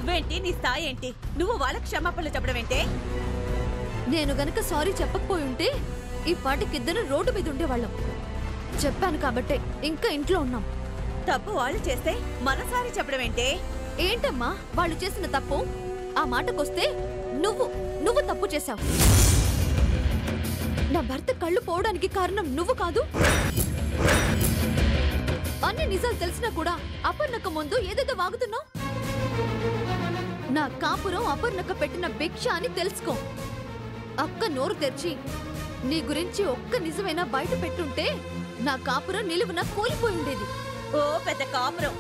నువ్వేంటి, నీ స్థాయి ఏంటి? నువ్వు వాళ్ళకి క్షమాపణలు చెప్పడం ఏంటే? నేను గనక సారీ చెప్పకపోయి ఉంటే ఈ పాటికిద్దరు రోడ్డు మీద ఉండేవాళ్ళం. చెప్పాను కాబట్టే ఇంకా ఇంట్లో ఉన్నాం. తప్పు వాళ్ళు చేస్తే మన సారీ చెప్పడం ఏంటే? ఏంటమ్మా వాళ్ళు చేసిన తప్పు? ఆ మాటకొస్తే నువ్వు తప్పు చేశావు. నా భర్త కళ్ళు పోవడానికి కారణం నువ్వు కాదు. అన్ని నిజాలు తెలిసినా కూడా అపర్ణక ముందు ఏదేదో వాగుతున్నావు. నా కాపురం అపర్ణక పెట్టిన భిక్ష అని తెలుసుకో. అక్క నోరు తెరిచి నీ గురించి ఒక్క నిజమైనా బయట పెట్టుంటే నా కాపురం నిలువున కూలిపోయి ఉండేది. ఓ పెద్ద కాపురం.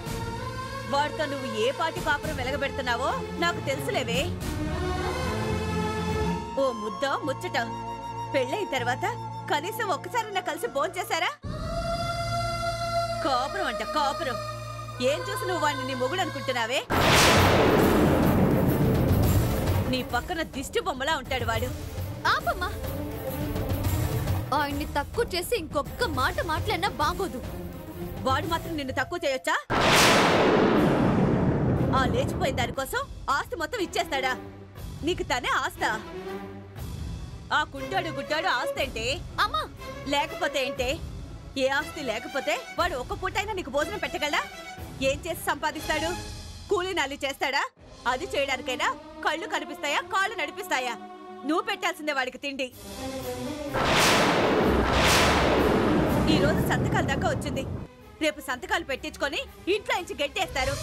వాడితో నువ్వు ఏ పాటి కాపురం వెలగబెడుతున్నావో నాకు తెలుసులేవే. ఓ ముచ్చట పెళ్ళైన తర్వాత కనీసం ఒక్కసారైనా కలిసి భోంచేశారా? కాపురం అంట కాపురం. ఏం చూసి నువ్వు వాడిని నీ మొగుడు అనుకుంటున్నావే? నీ పక్కన దిష్టి బొమ్మలా ఉంటాడు వాడు. ఆపమ్మా, ఆయన్ని తక్కువ చేసి ఇంకొక్క మాట మాట్లాడినా బాగోదు. వాడు మాత్రం నిన్ను తక్కువ చేయొచ్చా? ఆ లేచిపోయిన దానికోసం ఆస్తి మొత్తం ఇచ్చేస్తాడా? నీకు తనే ఆస్తా? ఆ గుడ్డాడు ఆస్తి ఏంటే? అమ్మా, లేకపోతే ఏంటే? ఏ ఆస్తి లేకపోతే వాడు ఒక్క పూటైనా నీకు భోజనం పెట్టగలడా? ఏం చేసి సంపాదిస్తాడు? కూలీ నాలి చేస్తాడా? అది చేయడానికైనా కళ్ళు కనిపిస్తాయా, కాళ్ళు నడిపిస్తాయా? నువ్వు పెట్టాల్సిందే వాడికి తిండి. ఈ రోజు సంతకాల దాకా వచ్చింది. రేపు సంతకాలు పెట్టించుకొని ఇంట్లో నుంచి గెట్టేస్తారు.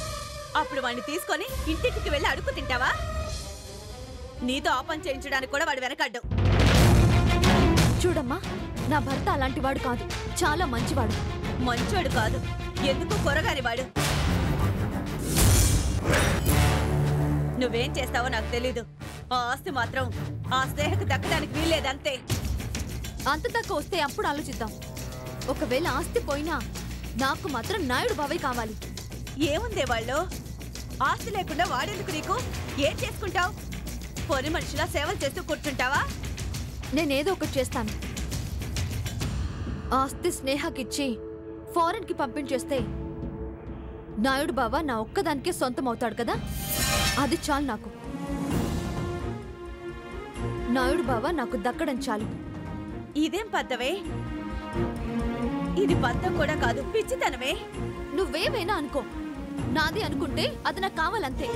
అప్పుడు వాడిని తీసుకొని ఇంటికి వెళ్ళి అడుగు తింటావా? నీతో ఆపం చేయించడానికి కూడా వాడు వెనకడ్డు. చూడమ్మా, నా భర్త అలాంటి వాడు కాదు, చాలా మంచివాడు. మంచోడు కాదు, ఎందుకు కొరగాని వాడు. నువ్వేం చేస్తావో నాకు తెలీదు. ఆ ఆస్తి మాత్రం ఆ స్నేహకు దక్కడానికి వీల్లేదంతే. అంత దాకా వస్తే అప్పుడు ఆలోచిద్దాం. ఒకవేళ ఆస్తి పోయినా నాకు మాత్రం నాయుడు బావే కావాలి. ఏముందే వాళ్ళు? ఆస్తి లేకుండా వాడేందుకు నీకు? ఏం చేసుకుంటావు? పొరి మనిషిలా సేవలు చేస్తూ కూర్చుంటావా? నేనేదో ఒకటి చేస్తాను. ఆస్తి స్నేహకిచ్చి ఫారెన్ కి పంపించేస్తే నాయుడు బావ నా ఒక్కదానికే సొంతం అవుతాడు కదా, అది చాలు నాకు. నాయుడు బావ నాకు దక్కడం చాలు. ఇదేం పద్ధవే? ఇది పద్ధం కూడా కాదు, పిచ్చితనమే. నువ్వేమైనా అనుకో, నాది అనుకుంటే అది నాకు కావాలంతే.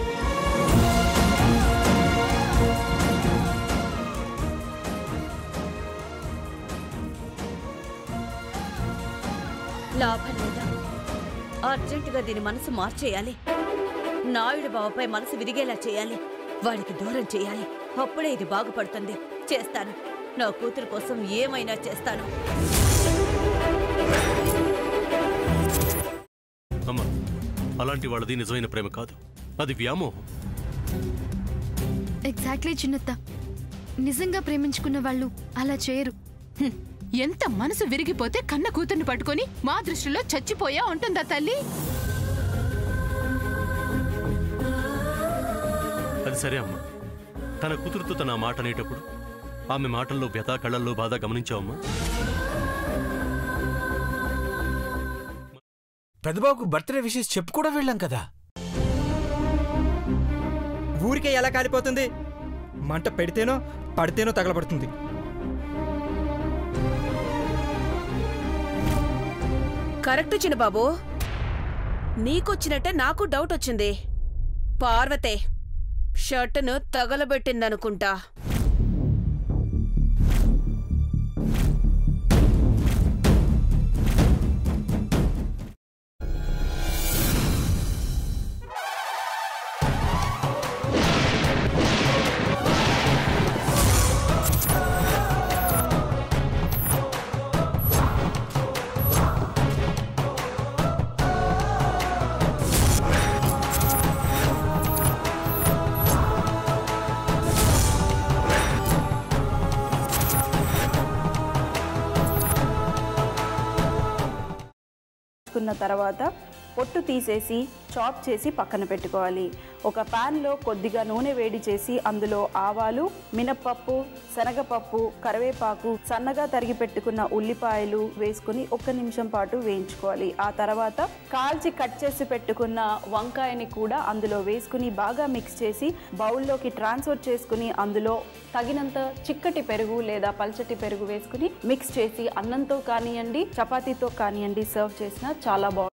లాభం లేదా? అర్జెంటుగా దీని మనసు మార్చేయాలి. నాయుడు బావపై మనసు విరిగేలా చేయాలి. వాడికి దూరం చేయాలి. అప్పుడే ఇది బాగుపడుతుంది. చేస్తాను. నా కూతురు కోసం ఏమైనా చేస్తాను. అమ్మా, అలాంటి వాళ్ళది నిజమైన ప్రేమ కాదు, అది వ్యామోహం. ఎగ్జాక్ట్లీ చిన్నత్త, నిజంగా ప్రేమించుకున్న వాళ్ళు అలా చేయరు. ఎంత మనసు విరిగిపోతే కన్న కూతుర్ని పట్టుకొని మా దృష్టిలో చచ్చిపోయా ఉంటుందా తల్లి? అది సరే అమ్మా, తన కూతురుతో తన మాట అనేటప్పుడు ఆమె మాటల్లో వ్యథ, కళ్ళల్లో బాధ గమనించావమ్మా? పెద్దబాబుకు బర్త్డే విషెస్ చెప్పు కూడా వెళ్ళాం కదా. ఊరికే ఎలా కాలిపోతుంది? మంట పెడితేనో పడితేనో తగలబడుతుంది. కరెక్ట్ చిన్నబాబు, నీకొచ్చినట్టే నాకు డౌట్ వచ్చింది. పార్వతే షర్టును తగలబెట్టిందనుకుంటా. తర్వాత పొట్టు తీసేసి చాప్ చేసి పక్కన పెట్టుకోవాలి. ఒక ప్యాన్లో కొద్దిగా నూనె వేడి చేసి అందులో ఆవాలు, మినప్పప్పు, శనగపప్పు, కరివేపాకు, సన్నగా తరిగి పెట్టుకున్న ఉల్లిపాయలు వేసుకుని 1 నిమిషం పాటు వేయించుకోవాలి. ఆ తర్వాత కాల్చి కట్ చేసి పెట్టుకున్న వంకాయని కూడా అందులో వేసుకుని బాగా మిక్స్ చేసి బౌల్లోకి ట్రాన్స్ఫర్ చేసుకుని అందులో తగినంత చిక్కటి పెరుగు లేదా పల్చటి పెరుగు వేసుకుని మిక్స్ చేసి అన్నంతో కానివ్వండి, చపాతీతో కానివ్వండి సర్వ్ చేసినా చాలా బాగుంటుంది.